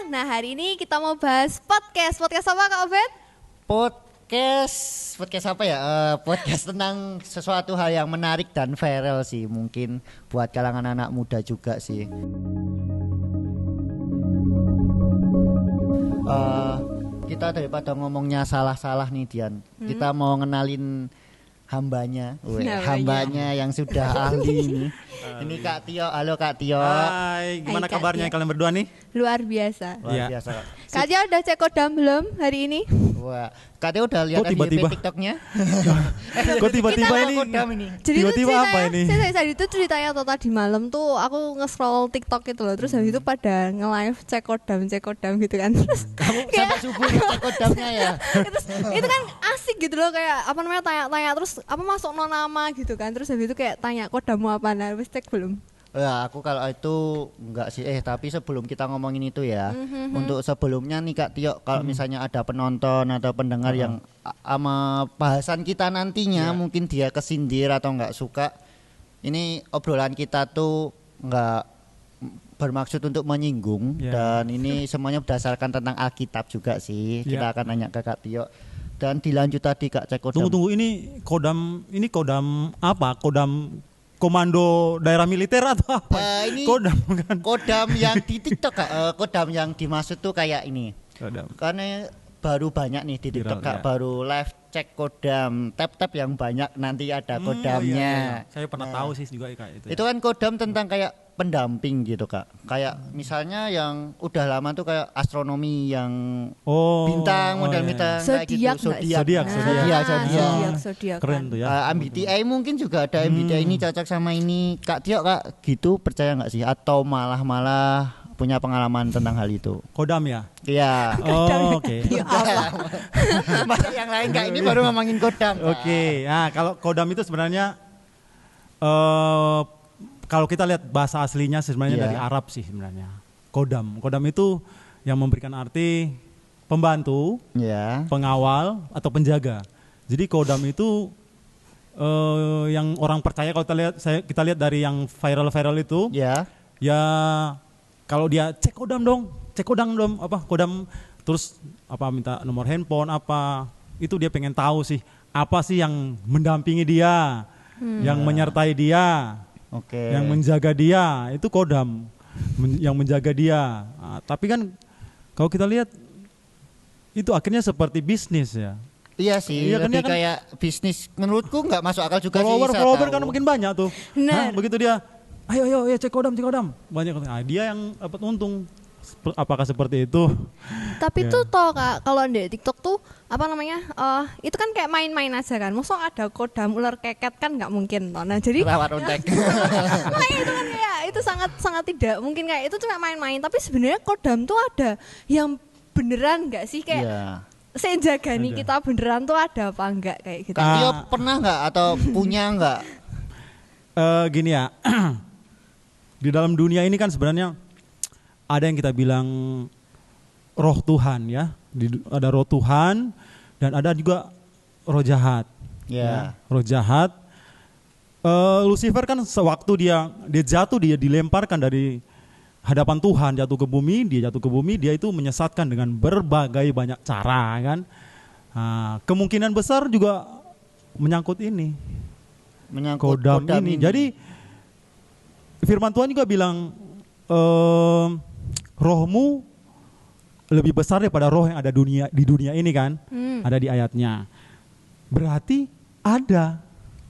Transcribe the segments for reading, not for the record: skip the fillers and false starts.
Nah hari ini kita mau bahas podcast apa Kak Obed? Podcast apa ya? Podcast tentang sesuatu hal yang menarik dan viral sih, mungkin buat kalangan anak muda juga sih. Kita daripada ngomongnya salah-salah nih Dian, kita mau ngenalin hambanya yang sudah ahli ini. Ini Kak Tio. Halo Kak Tio. Hai, gimana Hai, Kak kabarnya Tio. kalian berdua nih? Luar biasa. Luar Iya. biasa Kak. Kak Tio udah cek kodam belum hari ini? Wah, Kak Tio udah lihat Kok tiba-tiba? TikToknya? Kok tiba-tiba Kita ini? mau kodam ini. Jadi Tiba-tiba tuh apa ini? Saya itu ceritanya tuh tadi malam tuh aku nge-scroll TikTok itu loh. Terus habis itu pada nge-live cek kodam gitu kan. Terus Kamu sampai subuh ngecek kodamnya ya? terus itu kan asik gitu loh, kayak apa namanya, tanya-tanya terus apa masuk no nama gitu kan. Terus habis itu kayak tanya kodammu apa, nah wis cek belum? Ya, aku kalau itu enggak sih. Tapi sebelum kita ngomongin itu ya, untuk sebelumnya nih Kak Tio, kalau misalnya ada penonton atau pendengar yang sama bahasan kita nantinya mungkin dia kesindir atau enggak suka, ini obrolan kita tuh enggak bermaksud untuk menyinggung dan ini semuanya berdasarkan tentang Alkitab juga sih. Kita akan nanya ke Kak Tio. Dan dilanjut tadi Kak cek kodam. Tunggu, ini kodam apa? Kodam komando daerah militer atau apa? Ini kodam kan? kodam yang di TikTok Kak. Kodam yang dimaksud tuh kayak ini. Kodam. Karena baru banyak nih di TikTok Kak, ya. baru live cek kodam, tap yang banyak nanti ada kodamnya. Iya. Saya pernah tahu sih juga kayak itu. Itu kan kodam tentang kayak pendamping gitu Kak. Kayak misalnya yang udah lama tuh kayak astronomi yang bintang, model bintang kayak gitu. Zodiak. Zodiak. Keren tuh ya. MBTI mungkin juga ada MBTI ini cocok sama ini. Kak Tio Kak, gitu percaya nggak sih? Atau malah punya pengalaman tentang hal itu? Kodam ya? Iya. Oh, oke. Masa yang lain Kak, ini baru ngomongin kodam Kak. Oke. Nah, kalau kodam itu sebenarnya kalau kita lihat bahasa aslinya sebenarnya dari Arab sih sebenarnya. Kodam itu yang memberikan arti pembantu, pengawal atau penjaga. Jadi kodam itu yang orang percaya, kalau kita lihat dari yang viral itu, ya kalau dia cek kodam dong, kodam terus minta nomor handphone itu dia pengen tahu sih apa sih yang mendampingi dia, yang menyertai dia. Yang menjaga dia itu kodam, yang menjaga dia. Tapi kan kalau kita lihat itu akhirnya seperti bisnis ya. Iya sih, lebih kayak bisnis. Menurutku nggak masuk akal juga sih. Follower kan mungkin banyak tuh. Nah, begitu dia, ayo cek kodam. Banyak. Dia yang dapat untung. Apakah seperti itu? Tapi tuh toh Kak, kalau di TikTok tuh itu kan kayak main-main aja kan. Masa ada kodam ular keket kan nggak mungkin toh. Nah jadi rawat ontek. makanya itu kan kayak itu sangat tidak mungkin, kayak itu cuma main-main. Tapi sebenarnya kodam tuh ada yang beneran nggak sih, kayak sejagani kita beneran tuh ada apa enggak kayak gitu. Kak Tio pernah nggak atau punya nggak? Gini ya, di dalam dunia ini kan sebenarnya ada yang kita bilang roh Tuhan ya, ada roh Tuhan dan ada juga roh jahat. Ya, roh jahat. Lucifer kan sewaktu dia jatuh, dia dilemparkan dari hadapan Tuhan, jatuh ke bumi, dia itu menyesatkan dengan berbagai banyak cara kan. Kemungkinan besar juga menyangkut kodam ini. Jadi firman Tuhan juga bilang rohmu lebih besar daripada roh yang ada di dunia ini kan. Ada di ayatnya. Berarti ada.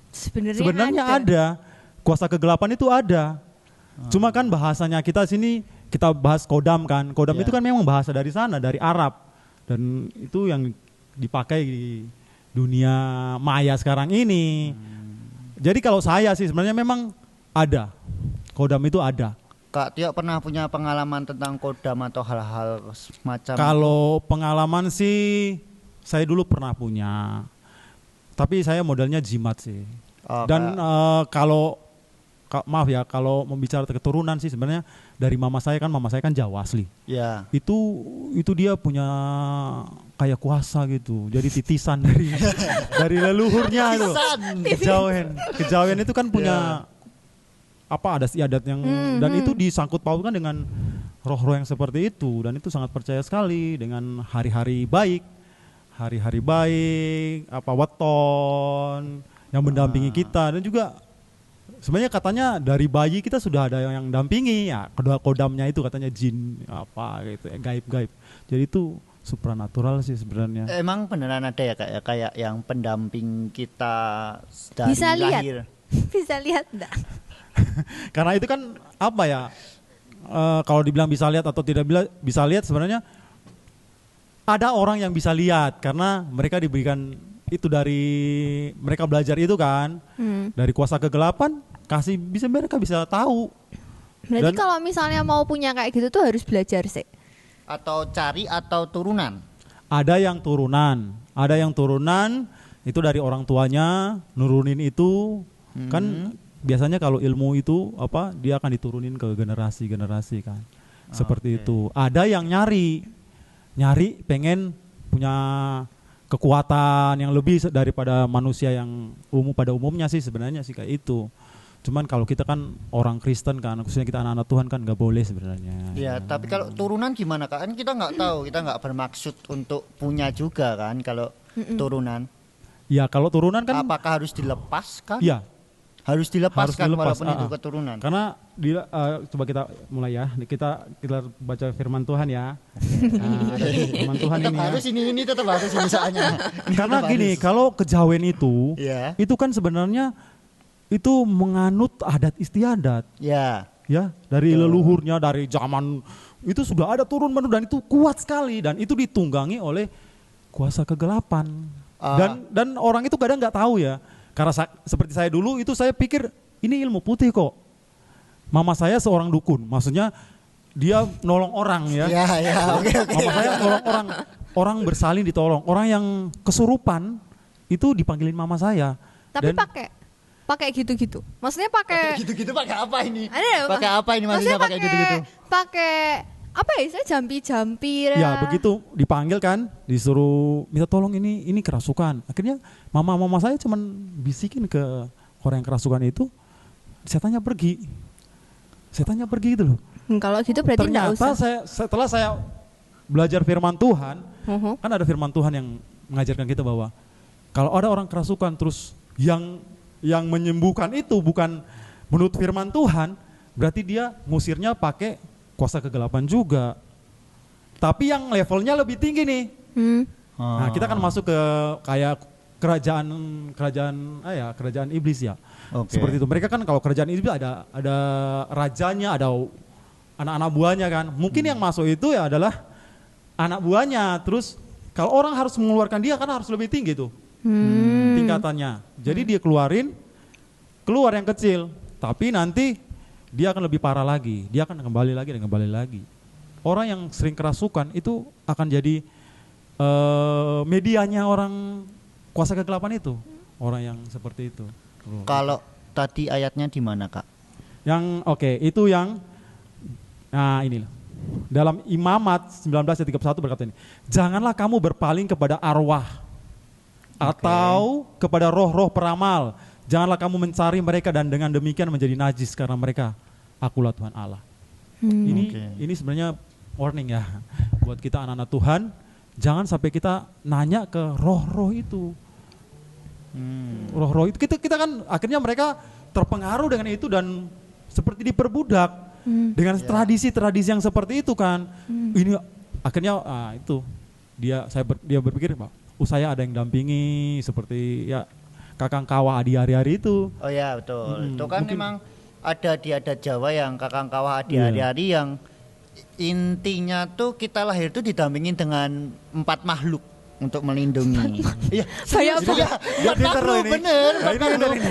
Sebenarnya ada. Kuasa kegelapan itu ada. Cuma kan bahasanya kita sini, kita bahas kodam kan. Kodam itu kan memang bahasa dari sana, dari Arab. Dan itu yang dipakai di dunia maya sekarang ini. Jadi kalau saya sih sebenarnya memang ada. Kodam itu ada. Kak Tio pernah punya pengalaman tentang kodam atau hal-hal semacam? Kalau pengalaman sih saya dulu pernah punya, tapi saya modelnya jimat sih. Dan kalau kalau membicara keturunan sih sebenarnya dari mama saya kan Jawa asli. Ya. Itu dia punya kayak kuasa gitu. Jadi titisan dari leluhurnya itu. Kejawen itu kan punya ada istiadat yang dan itu disangkut pautkan dengan roh-roh yang seperti itu, dan itu sangat percaya sekali dengan hari-hari baik, weton yang mendampingi kita, dan juga sebenarnya katanya dari bayi kita sudah ada yang dampingi ya, kedua kodamnya itu katanya jin apa gitu, gaib-gaib. Jadi itu supranatural sih sebenarnya. Emang beneran ada ya kayak yang pendamping kita dari bisa lahir? Bisa lihat enggak? Karena itu kan apa ya? Kalau dibilang bisa lihat atau tidak bisa lihat, sebenarnya ada orang yang bisa lihat karena mereka diberikan itu, dari mereka belajar itu kan, dari kuasa kegelapan, mereka bisa tahu. Berarti kalau misalnya mau punya kayak gitu tuh harus belajar sih. Atau cari atau turunan? Ada yang turunan itu dari orang tuanya nurunin itu. Kan biasanya kalau ilmu itu dia akan diturunin ke generasi kan. Seperti itu. Ada yang nyari pengen punya kekuatan yang lebih daripada manusia yang pada umumnya sih, sebenarnya sih kayak itu. Cuman kalau kita kan orang Kristen kan, khususnya kita anak-anak Tuhan kan nggak boleh sebenarnya. Ya, tapi kalau turunan gimana Kak? Kan kita nggak tahu, kita nggak bermaksud untuk punya juga kan kalau turunan. Ya kalau turunan kan. Apakah harus dilepaskan? Ya. Harus dilepaskan walaupun itu keturunan. Karena coba kita mulai ya. Kita baca firman Tuhan ya. Firman Tuhan ini. Harus ini tetap harus ini soalnya. Karena gini, kalau kejawen itu, itu kan sebenarnya itu menganut adat istiadat. Ya, dari leluhurnya, dari zaman itu sudah ada turun menurun, dan itu kuat sekali, dan itu ditunggangi oleh kuasa kegelapan. Dan orang itu kadang nggak tahu ya. Karena seperti saya dulu itu saya pikir ini ilmu putih kok. Mama saya seorang dukun, maksudnya dia nolong orang ya. Okay. Mama saya nolong orang bersalin ditolong, orang yang kesurupan itu dipanggilin mama saya. Tapi pakai gitu-gitu. Maksudnya pakai gitu-gitu pakai apa ini? Pakai apa ini maksudnya pakai gitu-gitu? Pakai apa ya? Saya jampi-jampi. Ya begitu dipanggil kan, disuruh minta tolong ini kerasukan. Akhirnya mama saya cuman bisikin ke orang yang kerasukan itu, setannya pergi gitu loh. Kalau gitu berarti enggak usah. Ternyata setelah saya belajar firman Tuhan, kan ada firman Tuhan yang mengajarkan kita bahwa kalau ada orang kerasukan terus yang menyembuhkan itu bukan menurut firman Tuhan, berarti dia ngusirnya pakai kuasa kegelapan juga. Tapi yang levelnya lebih tinggi nih. Nah, kita kan masuk ke kayak kerajaan iblis ya. Okay. Seperti itu. Mereka kan kalau kerajaan iblis ada rajanya, ada anak-anak buahnya kan. Mungkin yang masuk itu ya adalah anak buahnya. Terus kalau orang harus mengeluarkan dia kan harus lebih tinggi tuh. Tingkatannya. Jadi dia keluar yang kecil, tapi nanti dia akan lebih parah lagi, dia akan kembali lagi. Orang yang sering kerasukan itu akan jadi medianya orang kuasa kegelapan itu, orang yang seperti itu. Kalau tadi ayatnya di mana Kak? Itu yang ini loh. Dalam Imamat 19:31 berkata ini, janganlah kamu berpaling kepada arwah atau kepada roh-roh peramal. Janganlah kamu mencari mereka dan dengan demikian menjadi najis karena mereka akulah Tuhan Allah. Ini sebenarnya warning ya buat kita anak-anak Tuhan. Jangan sampai kita nanya ke roh-roh itu. Roh-roh itu kita kan akhirnya mereka terpengaruh dengan itu dan seperti diperbudak dengan tradisi-tradisi yang seperti itu kan. Ini akhirnya itu dia berpikir, saya ada yang dampingi seperti ya kakang kawah adi hari-hari itu. Oh ya betul. Itu kan memang ada di adat Jawa yang kakang kawah adi hari-hari yang intinya tuh kita lahir tuh didampingin dengan 4 makhluk untuk melindungi. Iya. Saya bener.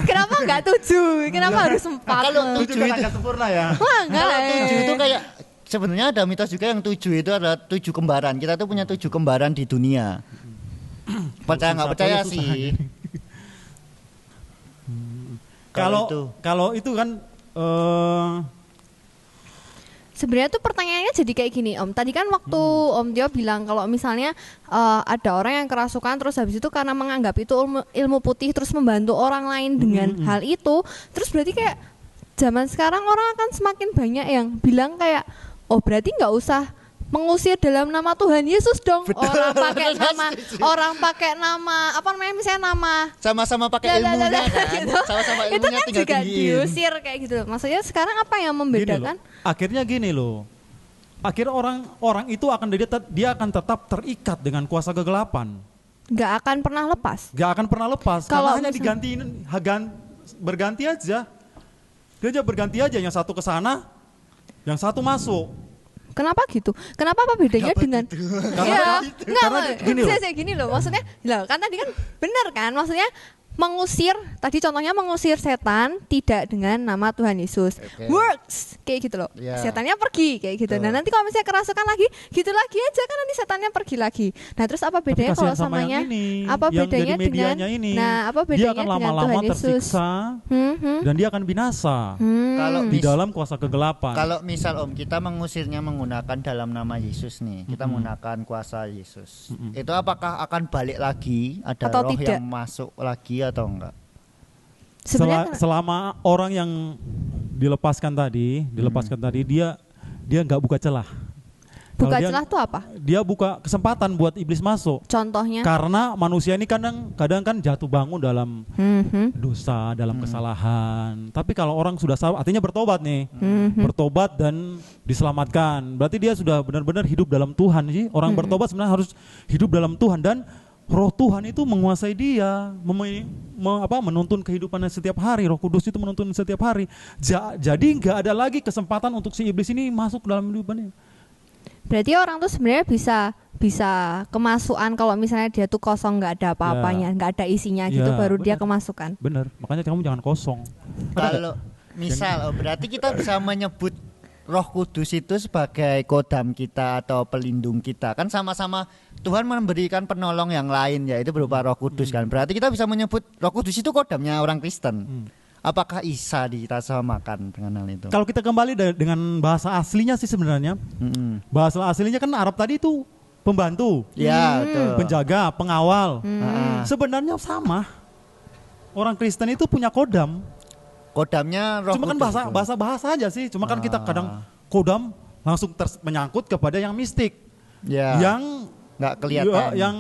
Kenapa enggak 7? Kenapa harus 4? Kalau 7 itu agak sempurna ya. Kalau 7 itu kayak sebenarnya ada mitos juga yang 7 itu adalah 7 kembaran. Kita tuh punya 7 kembaran di dunia. Percaya nggak percaya sih. Kalau itu kan sebenarnya tuh pertanyaannya jadi kayak gini Om. Tadi kan waktu Om Tio bilang kalau misalnya ada orang yang kerasukan terus habis itu karena menganggap itu ilmu putih terus membantu orang lain dengan hal itu, terus berarti kayak zaman sekarang orang akan semakin banyak yang bilang kayak oh berarti nggak usah mengusir dalam nama Tuhan Yesus dong. Betul. Orang pakai nama apa namanya, misalnya nama sama-sama pakai ilmunya kan. Gitu. Sama-sama Itu ilmunya kan tinggal juga tinggiin. diusir kayak gitu. Maksudnya sekarang apa yang membedakan? Akhirnya gini loh. Akhirnya orang itu dia akan tetap terikat dengan kuasa kegelapan. Nggak akan pernah lepas. Karena hanya digantiin, berganti aja. Dia aja berganti aja, yang satu ke sana, yang satu masuk. Kenapa gitu? Kenapa apa bedanya dengan gitu? Karena gini loh. Gini loh, maksudnya kan tadi kan benar kan? Maksudnya mengusir, tadi contohnya mengusir setan tidak dengan nama Tuhan Yesus. Works kayak gitu loh. Setannya pergi kayak gitu. Nah, nanti kalau misalnya kerasukan lagi, gitu lagi aja kan nanti setannya pergi lagi. Nah, terus apa bedanya kalau samanya? Apa bedanya dengan apa bedanya dia akan dengan lama-lama Tuhan Yesus? tersiksa dan dia akan binasa Kalau di dalam kuasa kegelapan. Kalau misal kita mengusirnya menggunakan dalam nama Yesus nih, kita menggunakan kuasa Yesus. Itu apakah akan balik lagi, ada atau roh tidak? yang masuk lagi atau enggak? Selama orang yang dilepaskan tadi dia nggak buka celah. Buka celah itu apa? Dia buka kesempatan buat iblis masuk. Contohnya? Karena manusia ini kadang kan jatuh bangun dalam dosa, dalam kesalahan. Tapi kalau orang sudah salah, artinya bertobat nih, bertobat dan diselamatkan. Berarti dia sudah benar-benar hidup dalam Tuhan sih. Orang bertobat sebenarnya harus hidup dalam Tuhan, dan Roh Tuhan itu menguasai dia, menuntun kehidupannya setiap hari. Roh Kudus itu menuntun setiap hari. Jadi nggak ada lagi kesempatan untuk si iblis ini masuk dalam kehidupannya. Berarti orang tuh sebenarnya bisa kemasukan kalau misalnya dia tuh kosong, nggak ada apa-apanya, nggak ada isinya gitu, baru bener. Dia kemasukan. Bener, makanya kamu jangan kosong. Kalau misal, berarti kita bisa menyebut Roh Kudus itu sebagai kodam kita atau pelindung kita. Kan sama-sama Tuhan memberikan penolong yang lain, yaitu berupa Roh Kudus kan. Berarti kita bisa menyebut Roh Kudus itu kodamnya orang Kristen. Apakah bisa ditasamakan dengan hal itu? Kalau kita kembali dengan bahasa aslinya sih sebenarnya, bahasa aslinya kan Arab tadi itu pembantu, betul. Penjaga, pengawal. Sebenarnya sama. Orang Kristen itu punya kodam. Kodamnya Roh Cuma kan bahasa aja sih. Cuma kan kita kadang kodam langsung menyangkut kepada yang mistik, yang nggak kelihatan, yang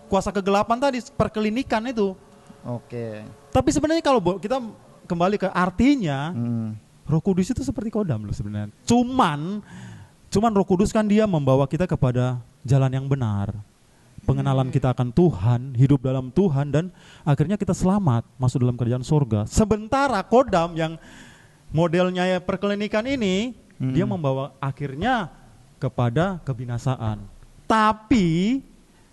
kuasa kegelapan tadi, perkelinikan itu. Oke. Tapi sebenarnya kalau kita kembali ke artinya, Roh Kudus itu seperti kodam loh sebenarnya. Cuman Roh Kudus kan dia membawa kita kepada jalan yang benar. Pengenalan kita akan Tuhan, hidup dalam Tuhan, dan akhirnya kita selamat masuk dalam kerajaan surga. Sementara kodam yang modelnya perkelinikan ini, dia membawa akhirnya kepada kebinasaan. Tapi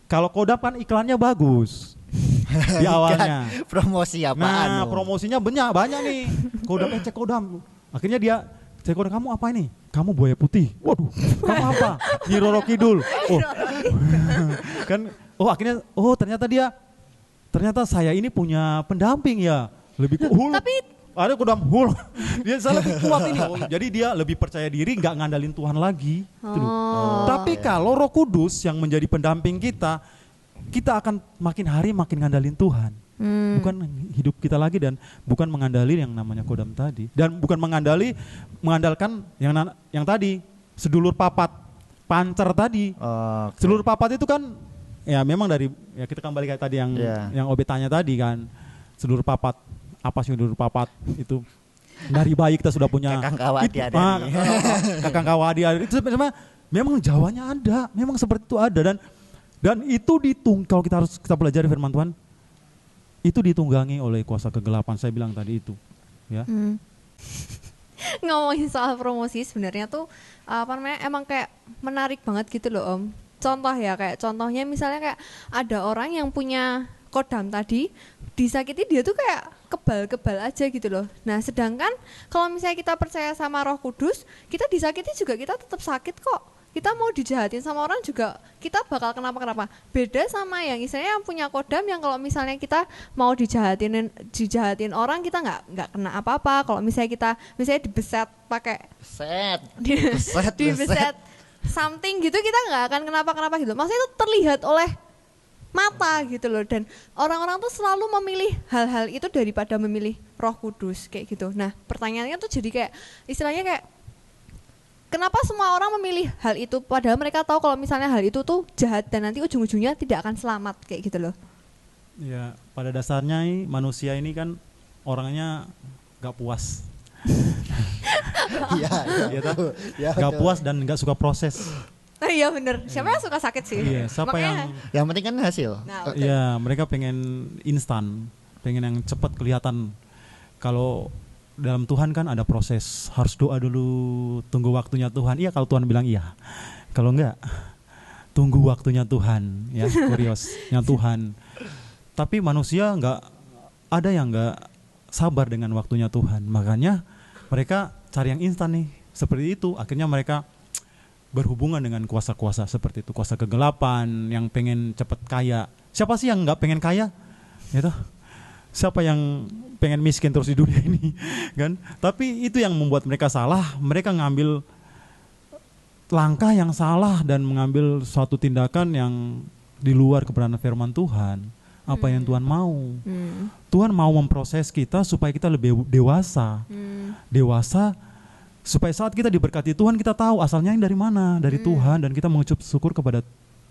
kalau kodam kan iklannya bagus di awalnya. Promosi apaan? Nah, promosinya banyak nih. Kodam, cek kodam. Akhirnya dia cek kodam, kamu apa ini? Kamu buaya putih. Waduh, kamu apa? Nyi Roro Kidul. Akhirnya ternyata saya ini punya pendamping ya. Lebih cool. Tapi ada kodam hul. Dia lebih kuat ini. Jadi dia lebih percaya diri, nggak ngandalin Tuhan lagi. Tapi kalau Roh Kudus yang menjadi pendamping kita akan makin hari makin ngandalin Tuhan. Bukan hidup kita lagi, dan bukan mengandalkan yang namanya kodam tadi, dan bukan mengandalkan yang tadi sedulur papat pancer tadi. Sedulur papat itu kan ya memang dari kita kembali kayak tadi yang Obe tanya tadi kan, sedulur papat. Apa sih sedulur papat itu? Dari bayi kita sudah punya Kakang Kawadi ada. Itu memang Jawanya ada, memang seperti itu ada, dan itu kalau kita pelajari firman Tuhan, itu ditunggangi oleh kuasa kegelapan. Saya bilang tadi itu, ya. Ngomongin soal promosi sebenarnya tuh emang kayak menarik banget gitu loh Om. Contohnya misalnya kayak ada orang yang punya kodam tadi, disakiti dia tuh kayak kebal-kebal aja gitu loh. Nah, sedangkan kalau misalnya kita percaya sama Roh Kudus, kita disakiti juga kita tetap sakit kok. Kita mau dijahatin sama orang juga kita bakal kenapa-kenapa. Beda sama yang istilahnya yang punya kodam, yang kalau misalnya kita mau dijahatin orang, kita nggak kena apa-apa. Kalau misalnya kita dibeset pakai dibeset something gitu, kita nggak akan kenapa-kenapa gitu. Maksudnya itu terlihat oleh mata gitu loh, dan orang-orang tuh selalu memilih hal-hal itu daripada memilih Roh Kudus kayak gitu. Nah, pertanyaannya tuh jadi kayak istilahnya kayak Kenapa semua orang memilih hal itu padahal mereka tahu kalau misalnya hal itu tuh jahat dan nanti ujung-ujungnya tidak akan selamat kayak gitu loh. Ya, pada dasarnya manusia ini kan orangnya gak puas. Iya, gak puas dan gak suka proses. Iya bener, siapa yang suka sakit sih? Iya, siapa yang penting kan hasil. Iya, mereka pengen instan, pengen yang cepat kelihatan. Kalau dalam Tuhan kan ada proses, harus doa dulu, tunggu waktunya Tuhan. Iya kalau Tuhan bilang iya, kalau enggak tunggu waktunya Tuhan, ya kuriosnya Tuhan. Tapi manusia enggak, ada yang enggak sabar dengan waktunya Tuhan, makanya mereka cari yang instan nih, seperti itu. Akhirnya mereka berhubungan dengan kuasa-kuasa seperti itu, kuasa kegelapan yang pengen cepat kaya. Siapa sih yang enggak pengen kaya? Gitu. Siapa yang pengen miskin terus di dunia ini kan? Tapi itu yang membuat mereka salah. Mereka ngambil langkah yang salah dan mengambil suatu tindakan yang di luar kebenaran firman Tuhan. Apa yang Tuhan mau? Tuhan mau memproses kita supaya kita lebih dewasa. Dewasa supaya saat kita diberkati Tuhan kita tahu asalnya dari mana, dari Tuhan, dan kita mengucap syukur kepada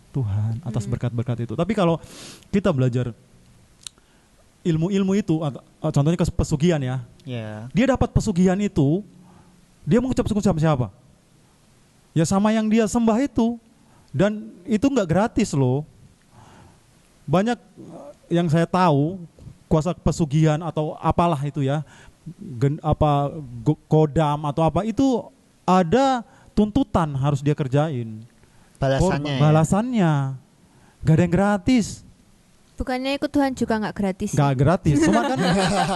Tuhan atas berkat-berkat itu. Tapi kalau kita belajar ilmu-ilmu itu, contohnya pesugihan ya. Dia dapat pesugihan itu, dia mengucap syukur sama siapa? Ya sama yang dia sembah itu. Dan itu enggak gratis loh. Banyak yang saya tahu kuasa pesugihan atau apalah itu ya, kodam atau apa itu ada tuntutan harus dia kerjain. Balasannya. Gak ada yang gratis. Bukannya ikut Tuhan juga nggak gratis? Nggak gratis, cuman kan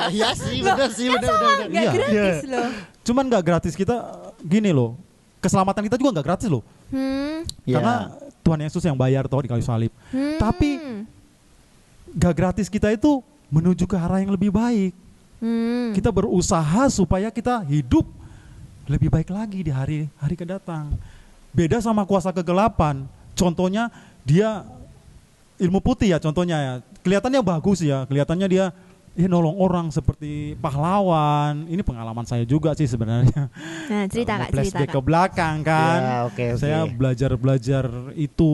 iya sih, benar sih, benar. Nggak gratis loh. Cuman nggak gratis kita gini loh, keselamatan kita juga nggak gratis loh. Karena Tuhan Yesus yang bayar toh di kayu salib. Tapi nggak gratis kita itu menuju ke arah yang lebih baik. Kita berusaha supaya kita hidup lebih baik lagi di hari kedatang. Beda sama kuasa kegelapan. Contohnya dia ilmu putih ya, contohnya ya, kelihatannya bagus ya, kelihatannya dia nolong orang seperti pahlawan. Ini pengalaman saya juga sih sebenarnya. Nah, cerita flashback ke belakang kan. Ya, okay. Saya belajar itu,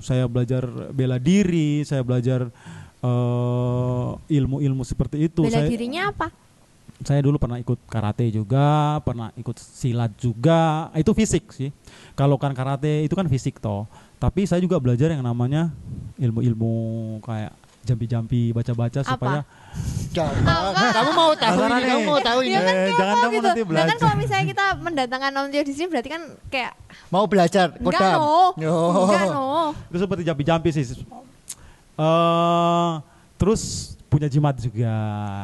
saya belajar bela diri, saya belajar ilmu-ilmu seperti itu. Bela dirinya apa? Saya dulu pernah ikut karate juga, pernah ikut silat juga. Itu fisik sih. Kalau kan karate itu kan fisik toh. Tapi saya juga belajar yang namanya ilmu-ilmu kayak jampi-jampi, baca-baca supaya kamu mau tahu ini, kamu mau tahu ini. Jangan kamu gitu. nanti belajar. Kan kalau misalnya kita mendatangkan Om Tio di sini berarti kan kayak mau belajar kodam. Enggak no. Itu seperti jampi-jampi sih. Terus punya jimat juga.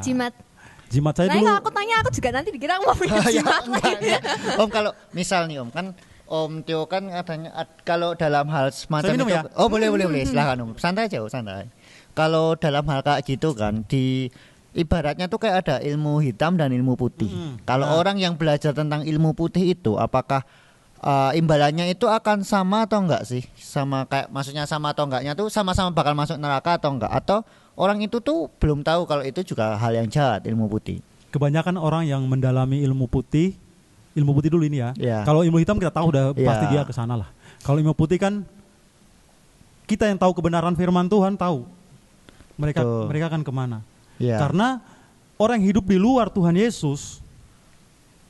Jimat saya dulu. Kalau aku tanya aku juga nanti dikira aku mau punya jimat lagi. Om kalau misal nih Om kan Om Tio kan katanya kalau dalam hal semacam itu ya? Oh boleh silakan Om, santai aja santai. Kalau dalam hal kayak gitu kan di ibaratnya tuh kayak ada ilmu hitam dan ilmu putih. Kalau orang yang belajar tentang ilmu putih itu apakah imbalannya itu akan sama atau enggak sih? Sama kayak maksudnya sama atau enggaknya tuh sama-sama bakal masuk neraka atau enggak? Atau orang itu tuh belum tahu kalau itu juga hal yang jahat ilmu putih? Kebanyakan orang yang mendalami ilmu putih dulu ini ya. Kalau ilmu hitam kita tahu udah pasti dia ke sana lah. Kalau ilmu putih kan kita yang tahu kebenaran firman Tuhan tahu mereka akan kemana. Karena orang yang hidup di luar Tuhan Yesus,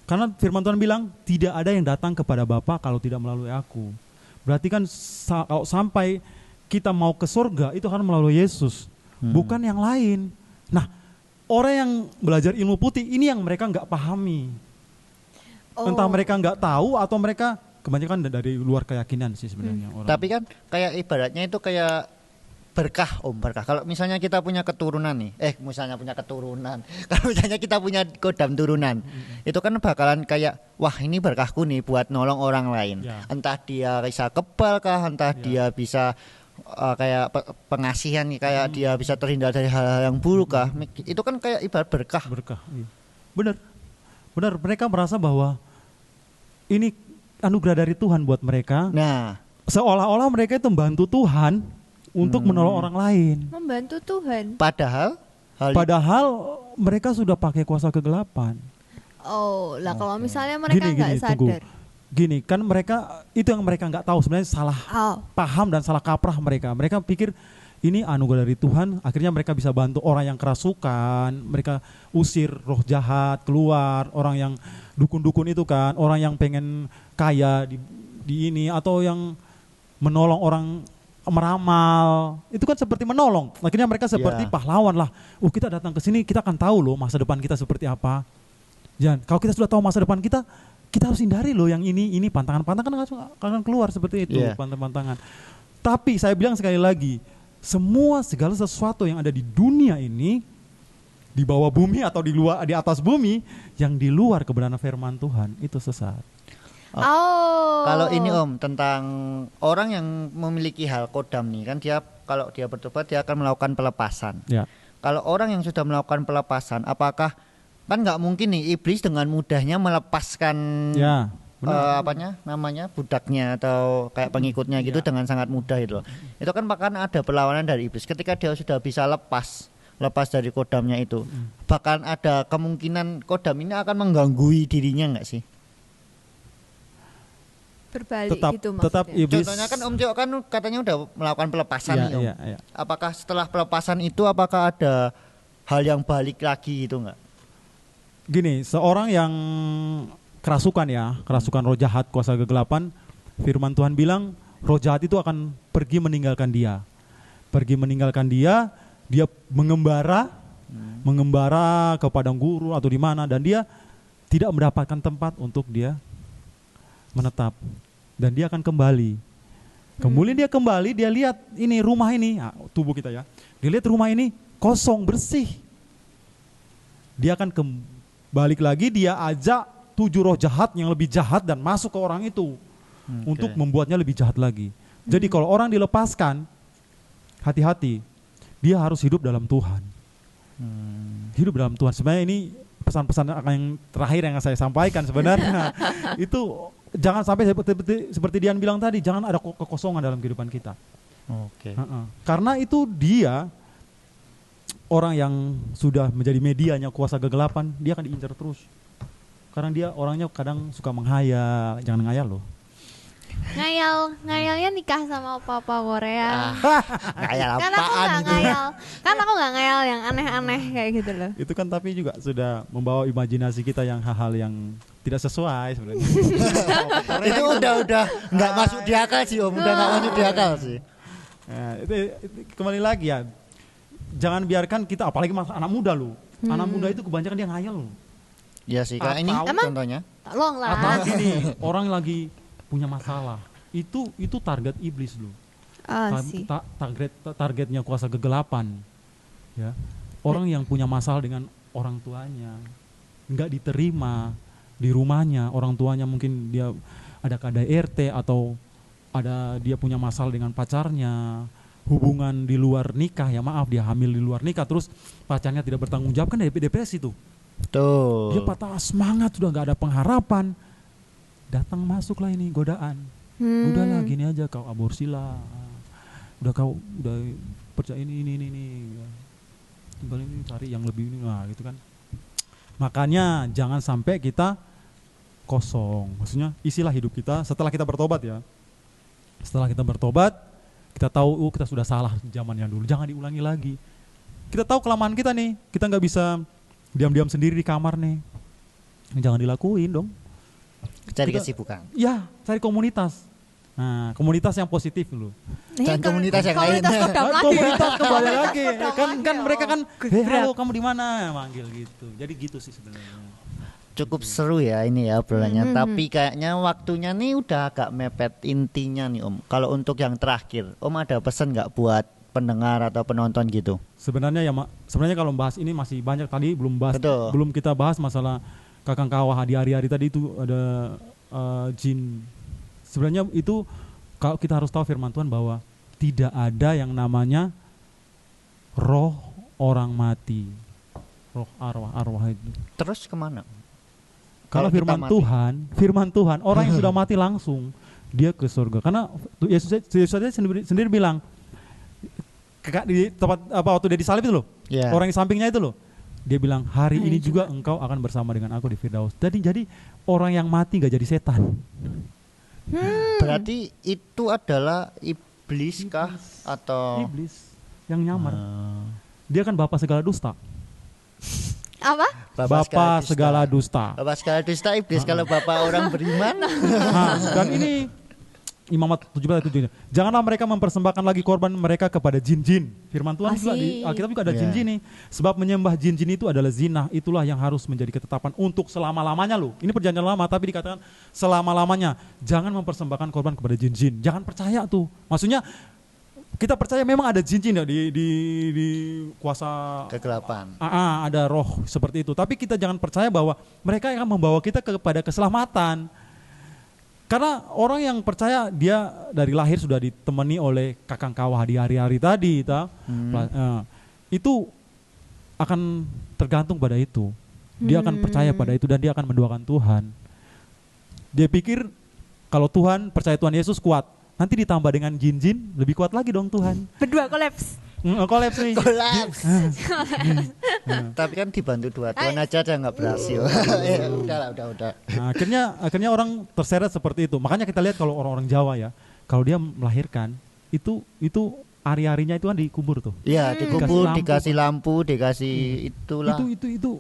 karena firman Tuhan bilang tidak ada yang datang kepada Bapa kalau tidak melalui aku. Berarti kan kalau sampai kita mau ke surga itu kan melalui Yesus, bukan yang lain. Nah, orang yang belajar ilmu putih ini yang mereka nggak pahami. Entah mereka nggak tahu atau mereka kebanyakan dari luar keyakinan sih sebenarnya orang. Tapi kan kayak ibaratnya itu kayak berkah berkah. Kalau misalnya kita punya keturunan nih, kalau misalnya kita punya kodam turunan, itu kan bakalan kayak wah ini berkahku nih buat nolong orang lain. Entah dia bisa kebal kah, entah dia bisa kayak pengasihan nih, kayak dia bisa terhindar dari hal-hal yang buruk kah. Itu kan kayak ibarat berkah. Iya. Benar, mereka merasa bahwa ini anugerah dari Tuhan buat mereka. Nah, seolah-olah mereka itu membantu Tuhan untuk menolong orang lain. Membantu Tuhan. Padahal mereka sudah pakai kuasa kegelapan. Lah kalau misalnya mereka nggak sadar. gini kan mereka itu yang mereka nggak tahu sebenarnya salah paham dan salah kaprah mereka. Mereka pikir ini anugerah dari Tuhan, akhirnya mereka bisa bantu orang yang kerasukan, mereka usir roh jahat keluar, orang yang dukun-dukun itu kan, orang yang pengen kaya di ini atau yang menolong orang meramal, itu kan seperti menolong. Akhirnya mereka seperti pahlawan lah. Kita datang ke sini kita akan tahu loh masa depan kita seperti apa. Jangan, kalau kita sudah tahu masa depan kita harus hindari loh yang ini pantangan-pantangan akan keluar seperti itu, pantangan-pantangan. Tapi saya bilang sekali lagi, segala sesuatu yang ada di dunia ini, di bawah bumi atau di atas bumi, yang di luar kebenaran firman Tuhan itu sesat. Kalau ini Om tentang orang yang memiliki hal kodam nih kan, kalau dia bertobat dia akan melakukan pelepasan. Kalau orang yang sudah melakukan pelepasan, apakah kan nggak mungkin nih iblis dengan mudahnya melepaskan budaknya atau kayak pengikutnya gitu dengan sangat mudah itu. Itu kan bahkan ada perlawanan dari iblis. Ketika dia sudah bisa lepas dari kodamnya itu, bahkan ada kemungkinan kodam ini akan mengganggu dirinya nggak sih? Berbalik gitu maksudnya. Tetap iblis. Contohnya kan Om Jo kan katanya udah melakukan pelepasan nih Om. Apakah setelah pelepasan itu apakah ada hal yang balik lagi gitu nggak? Gini, seorang yang kerasukan roh jahat, kuasa kegelapan, firman Tuhan bilang roh jahat itu akan pergi meninggalkan dia. Dia mengembara ke padang gurun atau di mana, dan dia tidak mendapatkan tempat untuk dia menetap, dan dia akan kembali. Kemudian dia kembali, dia lihat ini rumah ini, tubuh kita ya. Dia lihat rumah ini kosong, bersih. Dia akan balik lagi, dia ajak 7 roh jahat yang lebih jahat dan masuk ke orang itu untuk membuatnya lebih jahat lagi. Jadi kalau orang dilepaskan, hati-hati, dia harus hidup dalam Tuhan. Hidup dalam Tuhan. Sebenarnya ini pesan-pesan yang terakhir yang saya sampaikan sebenarnya. Itu jangan sampai seperti Dian bilang tadi, jangan ada kekosongan dalam kehidupan kita. Karena itu dia orang yang sudah menjadi medianya kuasa kegelapan, dia akan diincar terus. Karena dia orangnya kadang suka menghayal, jangan ngayal loh. Ngayalnya nikah sama papa Korea. Ngayal apaan itu? Kan aku nggak ngayal yang aneh-aneh kayak gitu loh. Itu kan tapi juga sudah membawa imajinasi kita yang hal-hal yang tidak sesuai sebenarnya. Itu udah nggak masuk di akal sih Om, udah nggak masuk di akal sih. Nah, itu kembali lagi ya, jangan biarkan kita, apalagi anak muda loh. Anak muda itu kebanyakan dia ngayal loh. Iya sih, kayak ini contohnya. Tolong lah. Atau gini, orang lagi punya masalah, itu target iblis loh. Targetnya kuasa kegelapan. Ya, orang yang punya masalah dengan orang tuanya, nggak diterima di rumahnya, orang tuanya mungkin dia ada KDRT atau dia punya masalah dengan pacarnya, hubungan di luar nikah, dia hamil di luar nikah, terus pacarnya tidak bertanggung jawab, kan dari depresi tuh. Tuh. Dia patah semangat, sudah nggak ada pengharapan. Datang masuklah ini godaan. Udahlah gini aja, kau aborsi lah. Udah percaya ini. Tinggal ini cari yang lebih ini, gitu kan. Makanya jangan sampai kita kosong. Maksudnya isilah hidup kita setelah kita bertobat ya. Setelah kita bertobat, kita tahu kita sudah salah zaman yang dulu. Jangan diulangi lagi. Kita tahu kelemahan kita nih. Kita nggak bisa diam-diam sendiri di kamar nih. Jangan dilakuin dong. Cari kesibukan. Ya, cari komunitas. Nah, komunitas yang positif dulu. Dan komunitas yang lain. Komunitas kembali lagi. Kan mereka kan, halo kamu di mana? Manggil gitu. Jadi gitu sih sebenarnya. Cukup seru ya ini ya obrolannya. Tapi kayaknya waktunya nih udah agak mepet intinya nih Om. Kalau untuk yang terakhir, Om ada pesan nggak buat pendengar atau penonton gitu? Sebenarnya kalau bahas ini masih banyak, tadi belum kita bahas masalah Kakang Kawah di hari-hari tadi itu ada jin. Sebenarnya itu kalau kita harus tahu firman Tuhan bahwa tidak ada yang namanya roh orang mati, roh arwah itu. Terus kemana? Kalau firman Tuhan orang yang sudah mati langsung dia ke surga. Karena Yesus sendiri bilang di tempat waktu dia disalib itu loh, orang di sampingnya itu loh, Dia bilang hari ini juga engkau akan bersama dengan aku di Firdaus. Jadi orang yang mati gak jadi setan. Berarti itu adalah iblis kah atau iblis yang nyamar? Dia kan bapak segala dusta. Apa? Bapak segala dusta. Bapak segala dusta iblis kalau bapak orang beriman. Dan ini Imamat 17:7. Janganlah mereka mempersembahkan lagi korban mereka kepada jin-jin. Firman Tuhan juga di Alkitab juga ada jin-jin nih. Sebab menyembah jin-jin itu adalah zina. Itulah yang harus menjadi ketetapan untuk selama-lamanya loh. Ini perjanjian lama tapi dikatakan selama-lamanya. Jangan mempersembahkan korban kepada jin-jin. Jangan percaya tuh. Maksudnya kita percaya memang ada jin-jin ya di kuasa kegelapan. Ada roh seperti itu. Tapi kita jangan percaya bahwa mereka akan membawa kita kepada keselamatan. Karena orang yang percaya dia dari lahir sudah ditemani oleh kakang kawah di hari-hari tadi, itu akan tergantung pada itu. Dia akan percaya pada itu dan dia akan mendoakan Tuhan. Dia pikir kalau Tuhan percaya Tuhan Yesus kuat, nanti ditambah dengan jin-jin lebih kuat lagi dong Tuhan. Berdua kolaps. Kolaps nih. Tapi kan dibantu dua Tuhan aja nggak berhasil. udah. Nah, akhirnya orang terseret seperti itu. Makanya kita lihat kalau orang-orang Jawa ya, kalau dia melahirkan itu hari-harinya itu kan dikubur tuh. Iya, dikubur, dikasih lampu, dikasih itulah. Itu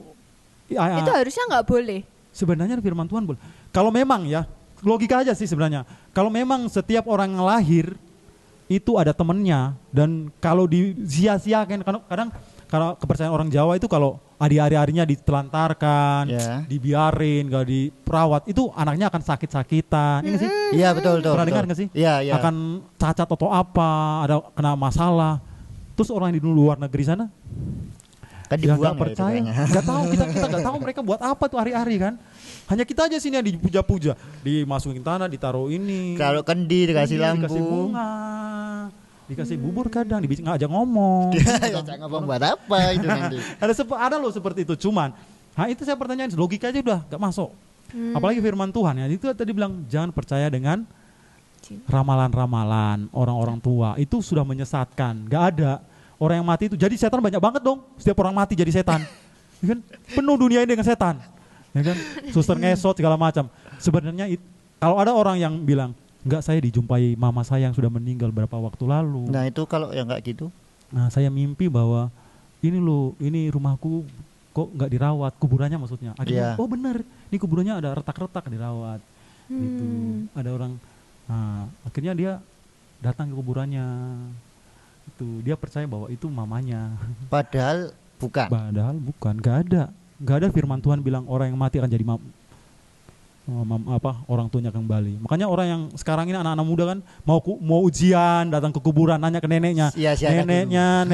harusnya nggak boleh. Sebenarnya firman Tuhan boleh. Kalau memang ya, logika aja sih sebenarnya. Kalau memang setiap orang yang lahir itu ada temennya, dan kalau disia-siakan, kadang kalau kepercayaan orang Jawa itu kalau hari-harinya ditelantarkan, dibiarin, gak diperawat, itu anaknya akan sakit-sakitan. Iya sih? Iya betul. Pernah dengar nggak sih? Iya. Akan cacat atau apa, ada kena masalah. Terus orang yang di luar negeri sana kan dibuang, gak percaya, gak tahu, kita gak tahu mereka buat apa tuh hari-hari kan. Hanya kita aja sini yang dipuja-puja, dimasukin tanah, ditaruh ini, kalau kendi dikasih lampu, dikasih bunga, dikasih bubur, kadang ngajak ngomong. Ngajak ngomong buat apa itu nanti? ada loh seperti itu. Cuman, itu saya pertanyaan, logika aja udah gak masuk. Apalagi firman Tuhan ya, itu tadi bilang jangan percaya dengan ramalan-ramalan orang-orang tua, itu sudah menyesatkan. Gak ada orang yang mati itu, jadi setan banyak banget dong. Setiap orang mati jadi setan, ya kan? Penuh dunia ini dengan setan. Ya kan, suster ngesot segala macam. Sebenarnya kalau ada orang yang bilang enggak, saya dijumpai mama saya yang sudah meninggal beberapa waktu lalu. Nah itu kalau yang enggak gitu, nah saya mimpi bahwa ini rumahku kok enggak dirawat, kuburannya maksudnya. Akhirnya oh benar, ini kuburannya ada retak-retak dirawat. Gitu. Ada orang, akhirnya dia datang ke kuburannya. Itu dia percaya bahwa itu mamanya. Padahal bukan, Gak ada firman Tuhan bilang orang yang mati akan jadi orang tuanya kembali. Makanya orang yang sekarang ini anak-anak muda kan mau ujian, datang ke kuburan, nanya ke neneknya. Neneknya,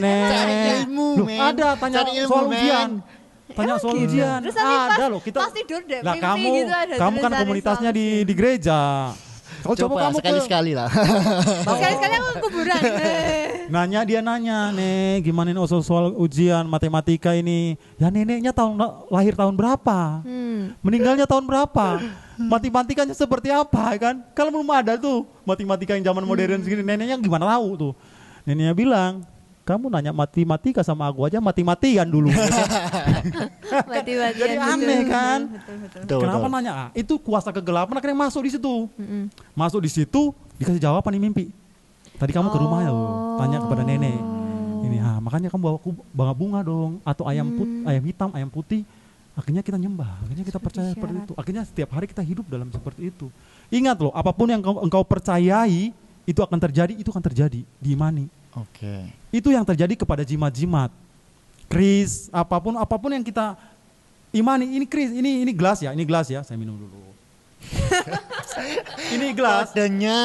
cari ilmu, ada tanya soal ujian. Tanya soal ujian. Ada loh kita. Lah kamu kan komunitasnya di gereja. Coba kamu sekali-sekali lah. Sekali-sekali aku ke kuburan. Dia nanya, "Nek, gimana ini soal ujian matematika ini?" Ya neneknya lahir tahun berapa? Meninggalnya tahun berapa? Matematikanya seperti apa kan? Kalau belum ada tuh matematika yang zaman modern segini, neneknya gimana tahu tuh? Neneknya bilang, "Kamu nanya matematika sama aku aja mati-matian dulu." Jadi aneh kan? Betul. Kenapa nanya? Itu kuasa kegelapan akhirnya masuk di situ. Masuk di situ dikasih jawaban di mimpi. Tadi kamu ke rumah ya, tanya kepada nenek. Ini, makanya kamu bawa bunga dong, atau ayam hitam, ayam putih. Akhirnya kita nyembah, akhirnya kita percaya seperti itu. Akhirnya setiap hari kita hidup dalam seperti itu. Ingat loh, apapun yang engkau percayai itu akan terjadi, diimani. Oke. Itu yang terjadi kepada jimat-jimat. Kris, apapun yang kita imani, ini kris, ini gelas ya, saya minum dulu. Ini gelas. Adanya.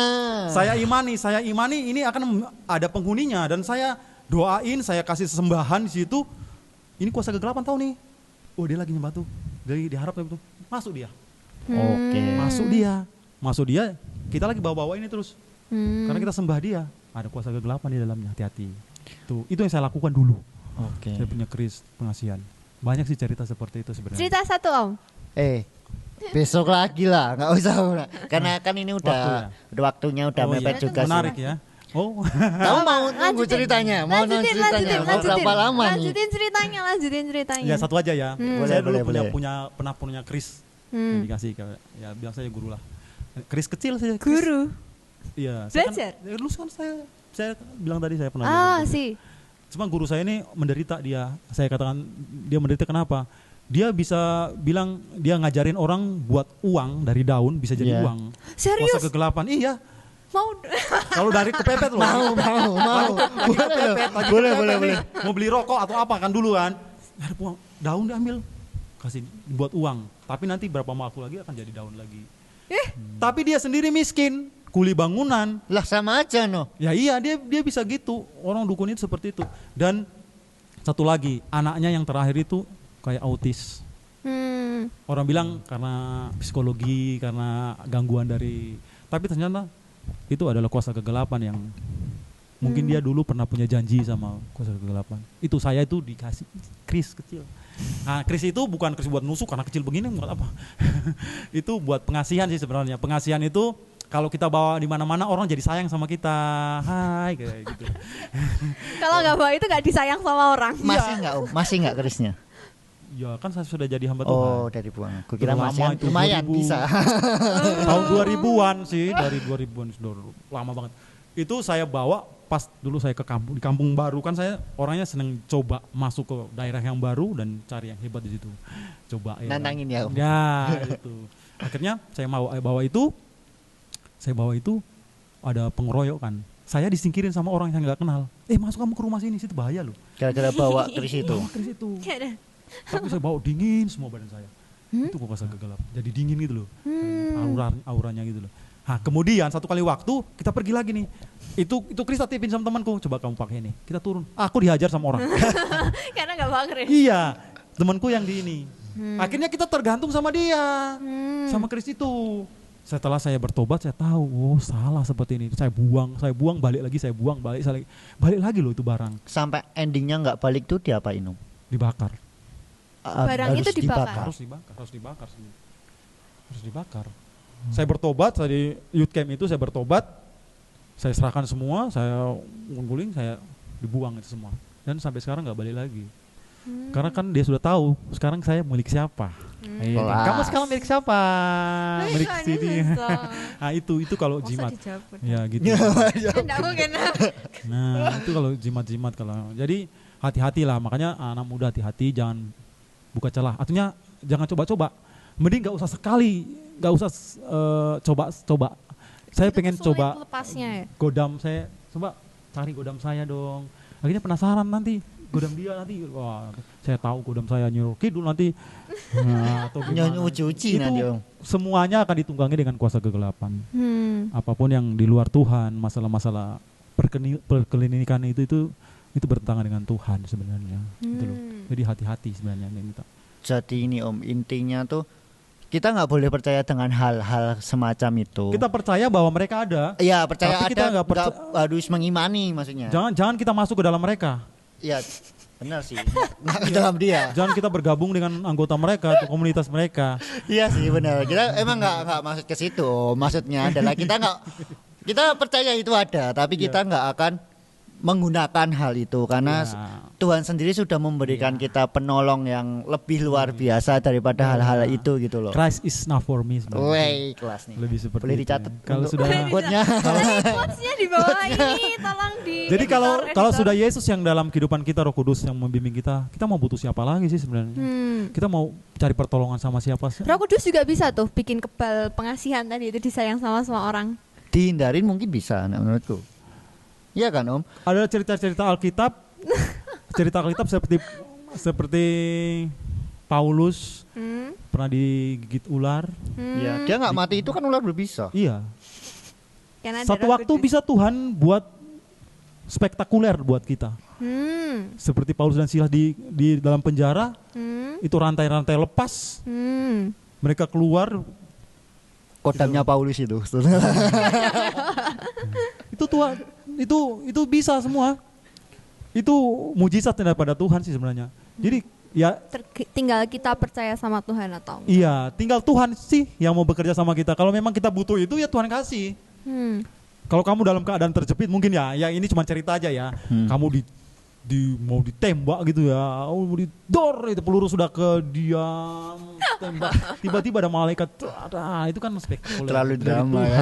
Saya imani ini akan ada penghuninya dan saya doain, saya kasih sesembahan di situ. Ini kuasa kegelapan tahu nih. Oh, dia lagi nyembah tuh. Dari diharap tuh. Masuk dia. Oke. Masuk dia, kita lagi bawa-bawa ini terus. Karena kita sembah dia. Ada kuasa kegelapan di dalamnya, hati-hati. Itu yang saya lakukan dulu. Oke. Saya punya kris pengasihan. Banyak sih cerita seperti itu sebenarnya. Cerita satu Om. Besok lagi lah, nggak usah. Karena kan ini udah waktunya udah mepet juga. Menarik ya. Oh. Kamu mau nunggu ceritanya? Mau nunggu ceritanya? Mau berapa lama nih? Lanjutin ceritanya. Ya satu aja ya. Saya dulu pernah punya kris. Dikasih ya bilang saya guru lah. Kris kecil saja. Guru. Iya. Belajar. Dulu kan saya bilang tadi saya pernah belajar. Sih. Cuma guru saya ini menderita dia. Saya katakan dia menderita kenapa? Dia bisa bilang dia ngajarin orang buat uang dari daun bisa jadi uang. Serius? Kuasa kegelapan. Iya. Mau. Kalau dari kepepet loh. Mau. Boleh. Mau beli rokok atau apa kan dulu kan. Ada uang, daun diambil. Kasih buat uang. Tapi nanti berapa waktu lagi akan jadi daun lagi. Tapi dia sendiri miskin. Kuli bangunan. Lah sama aja no. Ya iya dia bisa gitu. Orang dukun itu seperti itu. Dan satu lagi, anaknya yang terakhir itu kayak autis. Orang bilang karena psikologi, karena gangguan dari, tapi ternyata itu adalah kuasa kegelapan yang mungkin dia dulu pernah punya janji sama kuasa kegelapan. Itu saya itu dikasih kris kecil. Nah kris itu bukan kris buat nusuk karena kecil begini buat apa. Itu buat pengasihan sih sebenarnya. Pengasihan itu kalau kita bawa di mana-mana orang jadi sayang sama kita. Hai kayak gitu. Kalau nggak bawa itu nggak disayang sama orang. Masih nggak krisnya? Ya kan saya sudah jadi hamba Tuhan. Oh dari buang. Aku kira masih lumayan 2000, bisa. Tahun 2000-an sih, dari 2000-an sudah lama banget. Itu saya bawa pas dulu saya ke kampung, di kampung baru kan saya orangnya seneng coba masuk ke daerah yang baru dan cari yang hebat di situ. Coba ya. Nantangin ya. Ya itu. Akhirnya saya bawa itu ada pengeroyokan. Saya disingkirin sama orang yang nggak kenal. Masuk kamu ke rumah sini, situ bahaya loh. Gara-gara bawa kris itu. Tapi saya bawa dingin semua badan saya. Itu kuasa kegelap. Jadi dingin gitu loh. Auranya gitu loh. Nah, kemudian satu kali waktu kita pergi lagi nih. Itu kris tak tipin sama temanku. Coba kamu pakai ini. Kita turun. Aku dihajar sama orang. Karena enggak bawa kris. Iya. Temanku yang di ini. Akhirnya kita tergantung sama dia. Sama kris itu. Setelah saya bertobat saya tahu, salah seperti ini. Saya buang, balik lagi, balik lagi loh itu barang. Sampai endingnya nggak balik tuh diapain Om? Dibakar. Barang itu dibakar. Harus dibakar. Saya bertobat, saya di youth camp itu saya bertobat. Saya serahkan semua, saya ngguling, saya dibuang itu semua. Dan sampai sekarang nggak balik lagi. Karena kan dia sudah tahu sekarang saya milik siapa. Kamu sekarang milik siapa? Milik sini. Nah itu kalau jimat. Ya gitu. Nah itu kalau jimat kalau. Jadi hati-hatilah, makanya anak muda hati-hati, jangan buka celah. Artinya jangan coba-coba. Mending nggak usah sekali, nggak usah coba. Saya itu pengen coba godam saya, coba cari godam saya dong. Akhirnya penasaran nanti. Godam dia nanti, wah saya tahu godam saya Nyuruh Kidul nanti. Nah, atau gimana. Cuci nanti Om. Semuanya akan ditunggangi dengan kuasa kegelapan. Apapun yang di luar Tuhan, masalah-masalah perkelinikan itu bertentangan dengan Tuhan sebenarnya. Gitu loh. Jadi hati-hati sebenarnya minta. Jadi ini Om, intinya tuh kita nggak boleh percaya dengan hal-hal semacam itu. Kita percaya bahwa mereka ada. Iya percaya tapi kita nggak harus mengimani maksudnya. Jangan kita masuk ke dalam mereka. Iya benar sih. Nggak ke dalam dia. Jangan kita bergabung dengan anggota mereka atau komunitas mereka. Iya sih benar. Kita emang nggak maksud ke situ. Maksudnya adalah kita percaya itu ada, tapi kita nggak akan menggunakan hal itu karena Tuhan sendiri sudah memberikan kita penolong yang lebih luar biasa daripada hal-hal itu gitu loh. Christ is not for me sebenarnya. Wey, kelas nih. Lebih seperti boleh dicatat. Kalau sudah quotes-nya di bawah ini tolong di. Jadi kalau sudah Yesus yang dalam kehidupan kita, Roh Kudus yang membimbing kita mau butuh siapa lagi sih sebenarnya? Kita mau cari pertolongan sama siapa sih? Roh Kudus juga bisa tuh bikin kebal pengasihan tadi itu disayang sama semua orang. Dihindarin mungkin bisa menurutku. Iya kan Om? Ada cerita-cerita Alkitab, seperti Paulus pernah digigit ular. Iya, dia nggak mati itu kan ular berbisa. Iya. Satu waktu bisa Tuhan buat spektakuler buat kita. Seperti Paulus dan Silas di dalam penjara, itu rantai-rantai lepas, mereka keluar. Kodamnya Paulus itu. Itu Tuhan. Itu bisa semua. Itu mujizat daripada Tuhan sih sebenarnya. Jadi ya tinggal kita percaya sama Tuhan atau enggak. Iya, tinggal Tuhan sih yang mau bekerja sama kita. Kalau memang kita butuh itu ya Tuhan kasih. Kalau kamu dalam keadaan terjepit mungkin ya ini cuma cerita aja ya. Kamu mau ditembak gitu ya, mau didor itu peluru sudah ke diam tembak, tiba-tiba ada malaikat, itu kan spektakuler. Terlalu drama ya.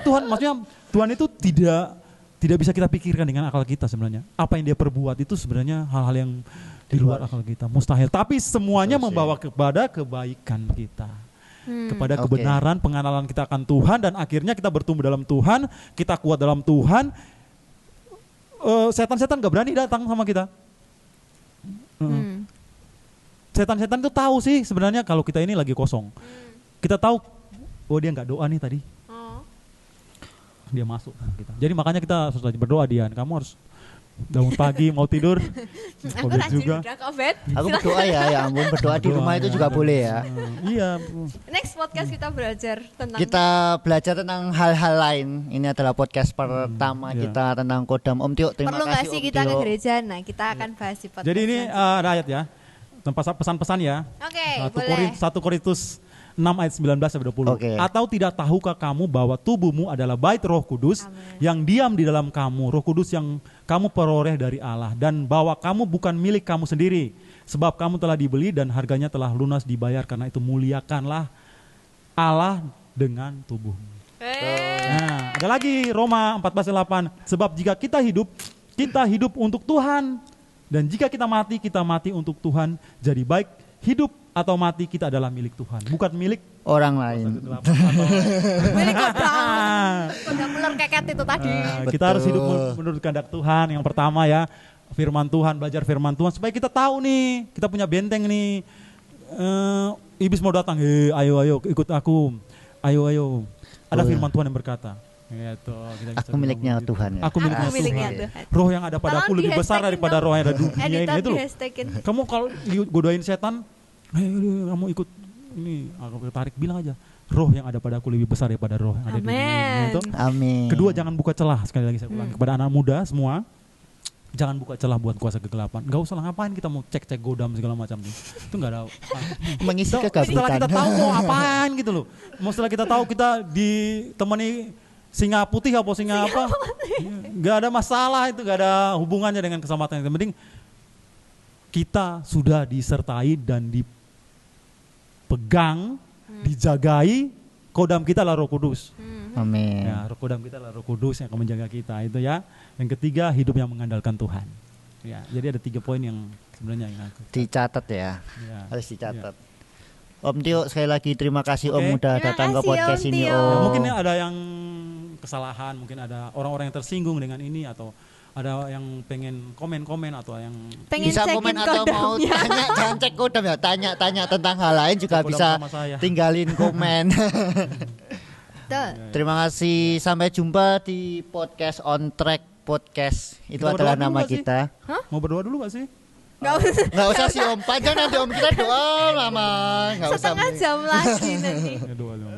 Tuhan maksudnya Tuhan itu tidak bisa kita pikirkan dengan akal kita sebenarnya. Apa yang dia perbuat itu sebenarnya hal-hal yang di luar akal kita, mustahil. Tapi semuanya membawa kepada kebaikan kita. Kepada kebenaran, pengenalan kita akan Tuhan, dan akhirnya kita bertumbuh dalam Tuhan, kita kuat dalam Tuhan. Setan-setan gak berani datang sama kita. Setan-setan itu tahu sih sebenarnya kalau kita ini lagi kosong. Kita tahu, dia nggak doa nih tadi. Dia masuk sama kita. Jadi makanya kita harus berdoa, Dian. Kamu harus bangun pagi mau tidur. Aku rajin juga. Aku berdoa ya ampun, berdoa di rumah itu juga boleh ya. Iya. Next podcast kita belajar tentang hal-hal lain. Ini adalah podcast pertama kita tentang Kodam. Om Tio, terima kasih. Perlu nggak sih Om kita Tio ke gereja? Nah, kita akan bahas di podcast. Jadi ini ada ayat ya, pesan-pesan ya. Oke, boleh. 1 Korintus 6 ayat 19-20. Atau tidak tahukah kamu bahwa tubuhmu adalah bait Roh Kudus yang diam di dalam kamu, Roh Kudus yang kamu peroleh dari Allah, dan bahwa kamu bukan milik kamu sendiri, sebab kamu telah dibeli dan harganya telah lunas dibayar. Karena itu muliakanlah Allah dengan tubuhmu. Nah, ada lagi Roma 14:8. Sebab jika kita hidup untuk Tuhan, dan jika kita mati untuk Tuhan. Jadi baik hidup atau mati kita adalah milik Tuhan, bukan milik orang lain. Milik kodam ular keket itu tadi. Kita harus hidup menurut kehendak Tuhan. Yang pertama ya, firman Tuhan, belajar firman Tuhan supaya kita tahu nih, kita punya benteng nih. Iblis mau datang, ayo ikut aku, ayo. Ada firman Tuhan yang berkata, gitu, aku miliknya Tuhan ya. Aku miliknya Tuhan. Roh yang ada padaku lebih besar daripada roh yang ada di dunia ini. Itu loh. Kamu kalau godain setan, kamu ikut ini, aku tertarik, bilang aja, roh yang ada padaku lebih besar daripada roh yang ada di dunia ini. Gitu. Amin. Kedua, jangan buka celah. Sekali lagi saya ulang kepada anak muda semua, jangan buka celah buat kuasa kegelapan. Gak usah lah, ngapain kita mau cek godam segala macam nih. Itu gak ada mengisi kegabutan. Setelah kita tahu mau apaan gitu loh. Setelah kita tahu kita ditemani singa putih apa singa apa, gak ada masalah, itu gak ada hubungannya dengan keselamatan. Yang penting kita sudah disertai dan dipegang, dijagai. Kodam kita lah Roh Kudus. Amin. Ya, kodam kita lah Roh Kudus yang akan menjaga kita, itu ya. Yang ketiga, hidup yang mengandalkan Tuhan. Ya, jadi ada 3 poin yang sebenarnya yang aku dicatat ya. Harus dicatat. Ya. Om Tio, sekali lagi terima kasih Om udah datang ke podcast ini Om. Ya, mungkin ada yang kesalahan, mungkin ada orang-orang yang tersinggung dengan ini, atau ada yang pengen komen-komen, atau yang bisa komen atau mau tanya, jangan cek kodam ya, tanya tentang hal lain juga bisa tinggalin komen. Terima kasih, sampai jumpa di podcast On Track Podcast. Itu adalah nama kita. Mau berdoa dulu gak sih? Nggak usah sih Om, panjang nanti Om, kita doa lama, nggak usah. Setengah jam lagi nanti.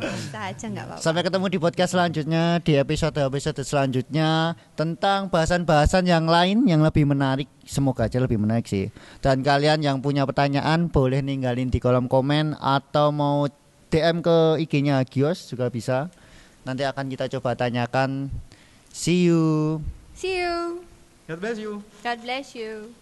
Bisa aja nggak apa-apa. Sampai ketemu di podcast selanjutnya, di episode selanjutnya tentang bahasan-bahasan yang lain yang lebih menarik. Semoga aja lebih menarik sih. Dan kalian yang punya pertanyaan boleh ninggalin di kolom komen atau mau DM ke IG-nya Gios juga bisa. Nanti akan kita coba tanyakan. See you. See you. God bless you. God bless you.